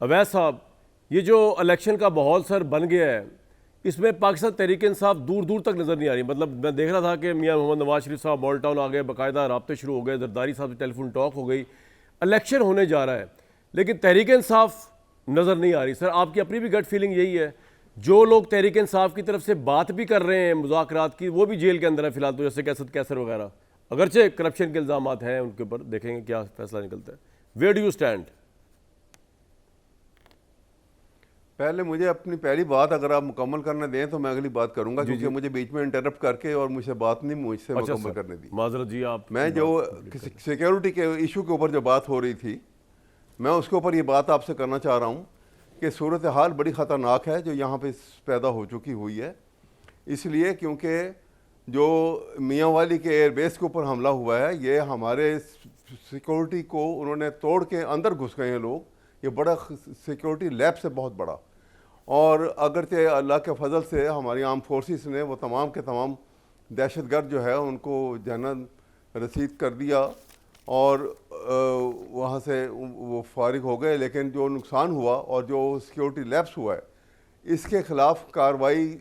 اویس صاحب، یہ جو الیکشن کا ماحول سر بن گیا ہے، اس میں پاکستان تحریک انصاف دور دور تک نظر نہیں آ رہی. مطلب میں دیکھ رہا تھا کہ میاں محمد نواز شریف صاحب مال ٹاؤن آ گئے، باقاعدہ رابطے شروع ہو گئے، زرداری صاحب سے ٹیلی فون ٹاک ہو گئی، الیکشن ہونے جا رہا ہے، لیکن تحریک انصاف نظر نہیں آ رہی. سر آپ کی اپنی بھی گٹ فیلنگ یہی ہے؟ جو لوگ تحریک انصاف کی طرف سے بات بھی کر رہے ہیں مذاکرات کی، وہ بھی جیل کے اندر ہیں فی الحال، تو جیسے کیسر کیسر وغیرہ، اگرچہ کرپشن کے الزامات ہیں ان کے اوپر، دیکھیں گے کیا فیصلہ نکلتا ہے. Where do you stand? پہلے مجھے اپنی پہلی بات اگر آپ مکمل کرنے دیں تو میں اگلی بات کروں گا، کیونکہ مجھے بیچ میں انٹرپٹ کر کے اور مجھ سے مکمل کرنے دی. معذرت جی. آپ میں جو سیکیورٹی کے ایشو کے اوپر جو بات ہو رہی تھی، میں اس کے اوپر یہ بات آپ سے کرنا چاہ رہا ہوں کہ صورتحال بڑی خطرناک ہے جو یہاں پہ پیدا ہو چکی ہوئی ہے. اس لیے کیونکہ جو میاں والی کے ایئر بیس کے اوپر حملہ ہوا ہے، یہ ہمارے سیکورٹی کو انہوں نے توڑ کے اندر گھس گئے ہیں لوگ. یہ بڑا سیکورٹی لیب سے بہت بڑا، اور اگرچہ اللہ کے فضل سے ہماری آرم فورسز نے وہ تمام کے تمام دہشت گرد جو ہے ان کو جنت رسید کر دیا اور وہاں سے وہ فارغ ہو گئے. لیکن جو نقصان ہوا اور جو سیکورٹی لیپس ہوا ہے، اس کے خلاف کارروائی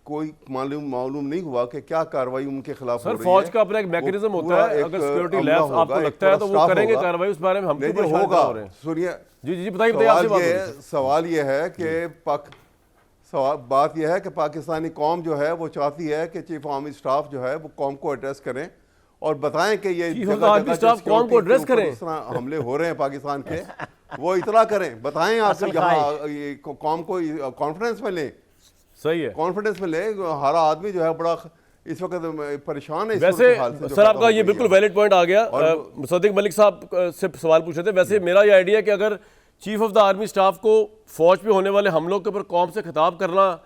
کوئی معلوم نہیں ہوا کہ کیا کارروائی ان کے خلاف ہو رہی ہے. سر فوج کا اپنا ایک میکینزم ہوتا ہے، اگر سیکورٹی لیبس آپ کو لگتا ہے تو وہ کریں گے کارروائی، اس بارے میں ہم کو ہوگا. سنیے، جی بتائیے. سوال یہ ہے کہ بات یہ ہے کہ پاکستانی قوم جو ہے وہ چاہتی ہے کہ چیف آرمی اسٹاف جو ہے وہ قوم کو ایڈریس کریں اور بتائیں کہ یہ قوم کو ایڈریس کریں، اس طرح حملے ہو رہے ہیں پاکستان کے، وہ اطلاع کریں، بتائیں آپ یہاں قوم کو کانفیڈنس میں لیں. صحیح ہے، کانفیڈنس میں لیں. ہر آدمی جو ہے بڑا اس وقت پریشان ہے. ویسے سر آپ کا یہ بالکل ویلڈ پوائنٹ آ گیا. مصدق ملک صاحب سے سوال پوچھ رہے تھے. ویسے میرا یہ آئیڈیا ہے کہ اگر chief of the army staff کو فوج پہ ہونے والے حملوں کے اوپر قوم سے خطاب کرنا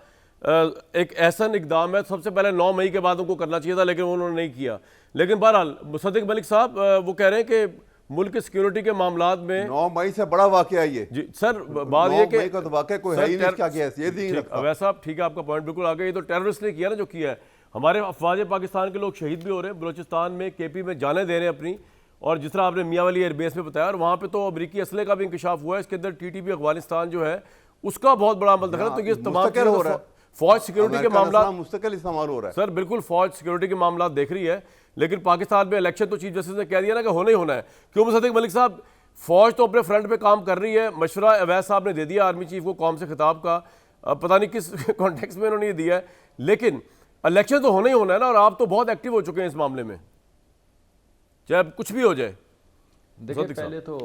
ایک احسن اقدام ہے، سب سے پہلے 9 مئی کے بعد ان کو کرنا چاہیے تھا، لیکن انہوں نے نہیں کیا. لیکن بہرحال مصدق ملک صاحب وہ کہہ رہے ہیں کہ ملک کی سیکیورٹی کے معاملات میں 9 مئی سے بڑا واقعہ یہ. جی سر، بات یہ کہ 9 مئی کا تو واقعہ کوئی ہے ہی نہیں، کیا کیا ہے یہ نہیں رکھتا. ویسا آپ ٹھیک ہے، آپ کا پوائنٹ بالکل آ گیا. یہ تو ٹیررسٹ نے کیا نا جو کیا ہے. ہمارے افواج پاکستان کے لوگ شہید بھی ہو رہے ہیں، بلوچستان میں کے پی میں جانیں دے رہے ہیں اپنی، اور جس طرح آپ نے میاں والی ایئر بیس میں بتایا، اور وہاں پہ تو امریکی اسلحے کا بھی انکشاف ہوا ہے. اس کے اندر ٹی ٹی پی افغانستان جو ہے اس کا بہت بڑا عمل دکھا. تو یہ تمام فوج سیکیورٹی کے معاملات مستقل استعمال ہو رہا ہے. سر بالکل فوج سیکیورٹی کے معاملات دیکھ رہی ہے، لیکن پاکستان میں الیکشن تو چیف جسٹس نے کہہ دیا نا کہ ہونا ہی ہونا ہے. کیوں مصدق ملک صاحب؟ فوج تو اپنے فرنٹ پہ کام کر رہی ہے. مشورہ اویس صاحب نے دے دیا آرمی چیف کو قوم سے خطاب کا، پتہ نہیں کس کانٹیکس میں انہوں نے یہ دیا ہے، لیکن الیکشن تو ہونا ہی ہونا ہے نا. اور آپ تو بہت ایکٹیو ہو چکے ہیں اس معاملے میں، چاہے کچھ بھی ہو جائے. دیکھیں، پہلے تو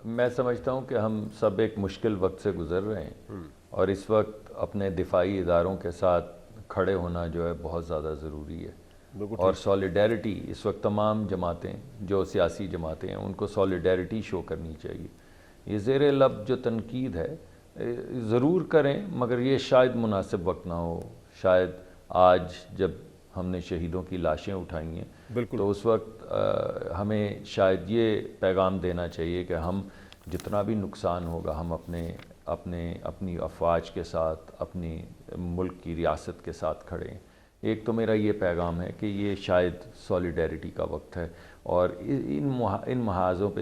میں سمجھتا ہوں کہ ہم سب ایک مشکل وقت سے گزر رہے ہیں، اور اس وقت اپنے دفاعی اداروں کے ساتھ کھڑے ہونا جو ہے بہت زیادہ ضروری ہے. اور سولیڈیرٹی اس وقت تمام جماعتیں، جو سیاسی جماعتیں ہیں، ان کو سولیڈیرٹی شو کرنی چاہیے. یہ زیر لب جو تنقید ہے ضرور کریں، مگر یہ شاید مناسب وقت نہ ہو. شاید آج جب ہم نے شہیدوں کی لاشیں اٹھائی ہیں تو اس وقت ہمیں شاید یہ پیغام دینا چاہیے کہ ہم جتنا بھی نقصان ہوگا ہم اپنی افواج کے ساتھ، اپنی ملک کی ریاست کے ساتھ کھڑے ہیں. ایک تو میرا یہ پیغام ہے کہ یہ شاید سولیڈیرٹی کا وقت ہے، اور ان محاذوں پہ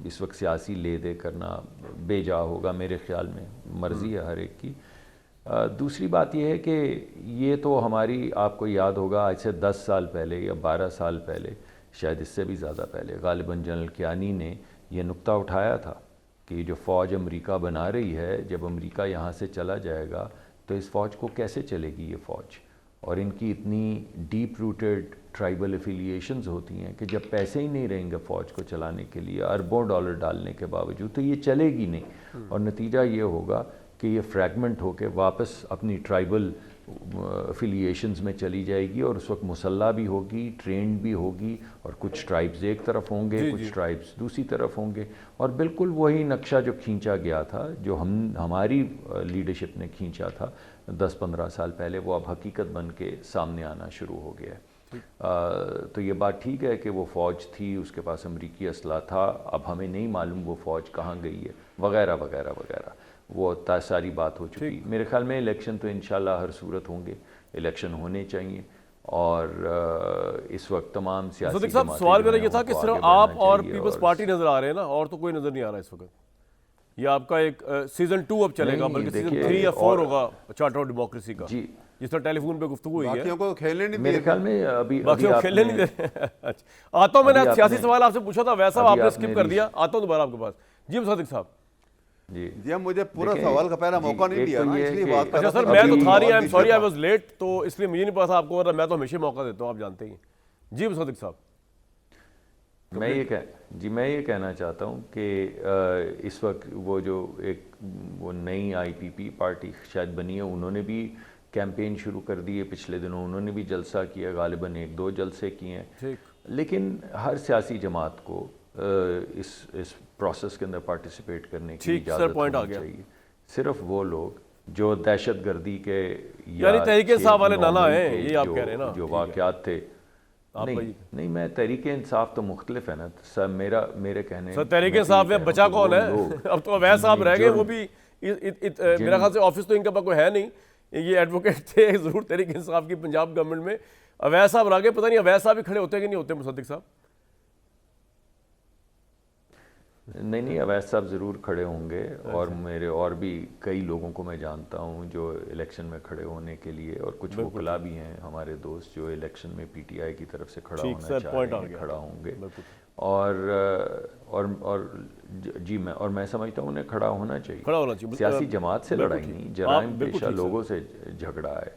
اس وقت سیاسی لے دے کرنا بے جا ہوگا میرے خیال میں. مرضی ہے ہر ایک کی. دوسری بات یہ ہے کہ یہ تو ہماری، آپ کو یاد ہوگا آج سے 10 سال پہلے یا 12 سال پہلے، شاید اس سے بھی زیادہ پہلے، غالباً جنرل کیانی نے یہ نقطہ اٹھایا تھا کہ جو فوج امریکہ بنا رہی ہے، جب امریکہ یہاں سے چلا جائے گا تو اس فوج کو کیسے چلے گی یہ فوج. اور ان کی اتنی ڈیپ روٹڈ ٹرائبل افیلیشنز ہوتی ہیں کہ جب پیسے ہی نہیں رہیں گے فوج کو چلانے کے لیے، اربوں ڈالر ڈالنے کے باوجود، تو یہ چلے گی نہیں. اور نتیجہ یہ ہوگا کہ یہ فریگمنٹ ہو کے واپس اپنی ٹرائبل افیلیشنز میں چلی جائے گی، اور اس وقت مسلح بھی ہوگی، ٹرینڈ بھی ہوگی، اور کچھ ٹرائبز ایک طرف ہوں گے، کچھ ٹرائبز دوسری طرف ہوں گے. اور بالکل وہی نقشہ جو کھینچا گیا تھا، جو ہماری لیڈرشپ نے کھینچا تھا 10-15 سال پہلے، وہ اب حقیقت بن کے سامنے آنا شروع ہو گیا ہے. تو یہ بات ٹھیک ہے کہ وہ فوج تھی، اس کے پاس امریکی اسلحہ تھا، اب ہمیں نہیں معلوم وہ فوج کہاں گئی ہے، وغیرہ وغیرہ وغیرہ. وہ ساری بات ہو چکی. میرے خیال میں الیکشن تو انشاءاللہ ہر صورت ہوں گے، الیکشن ہونے چاہیے. اور اس وقت تمام سیاسی صدیق صاحب، سوال میرا یہ تھا کہ صرف آپ اور پیپلز پارٹی نظر آ رہے ہیں نا، اور تو کوئی نظر نہیں آ رہا اس وقت. یہ آپ کا ایک سیزن 2 اب چلے گا، نہیں، بلکہ سیزن دیکھیے، 3 یا 4 ہوگا چارٹر آف ڈیموکریسی کا، جی جس طرح ٹیلی فون پہ گفتگو ہوئی ہے. باقیوں کو کھیلنے نہیں میرے دیے. خیال میں ابھی باقیوں کو کھیلنے نہیں دے رہے. اچھا آتا ہوں، میں نے سیاسی سوال آپ سے پوچھا تھا ویسا آپ نے اسکپ کر دیا. آتا ہوں دوبارہ آپ کے پاس. جی مصدق صاحب. جی اب مجھے پورا سوال کا پہلا موقع نہیں دیا نا، اس لیے بات کر اچھا سر میں تو تھا نہیں، I am sorry I was late, تو اس لیے مجھے نہیں پتا تھا آپ کو، ورنہ میں تو ہمیشہ موقع دیتا ہوں، آپ جانتے ہی. جی مصدق صاحب. میں یہ کہنا چاہتا ہوں کہ اس وقت وہ جو وہ نئی آئی پی پی پارٹی شاید بنی ہے، انہوں نے بھی کیمپین شروع کر دی ہے پچھلے دنوں، انہوں نے بھی جلسہ کیا، غالباً 1-2 جلسے کیے ہیں. لیکن ہر سیاسی جماعت کو اس پروسیس کے اندر پارٹیسپیٹ کرنے کی اجازت ہونی چاہیے. صرف وہ لوگ جو دہشت گردی کے یعنی تحریک انصاف والے نانا ہیں، یہ آپ کہہ رہے ہیں نا، جو واقعات تھے. نہیں میں تحریک انصاف تو مختلف ہے نا سر، میرے کہنے سر تحریک انصاف میں بچا کون ہے؟ اب تو اویس صاحب رہ گئے، وہ بھی میرا خیال سے آفس تو ان کا کوئی ہے نہیں، یہ ایڈوکیٹ تھے ضرور تحریک انصاف کی پنجاب گورنمنٹ میں. اویس صاحب رہ گئے، پتہ نہیں اویس صاحب بھی کھڑے ہوتے کہ نہیں ہوتے مصدق صاحب؟ نہیں اویس صاحب ضرور کھڑے ہوں گے، اور میرے اور بھی کئی لوگوں کو میں جانتا ہوں جو الیکشن میں کھڑے ہونے کے لیے، اور کچھ وکلا بھی ہیں ہمارے دوست جو الیکشن میں پی ٹی آئی کی طرف سے کھڑا ہونا چاہتے ہیں، کھڑا ہوں گے. اور میں سمجھتا ہوں انہیں کھڑا ہونا چاہیے. سیاسی جماعت سے لڑائی نہیں، جرائم پیشہ لوگوں سے جھگڑا ہے.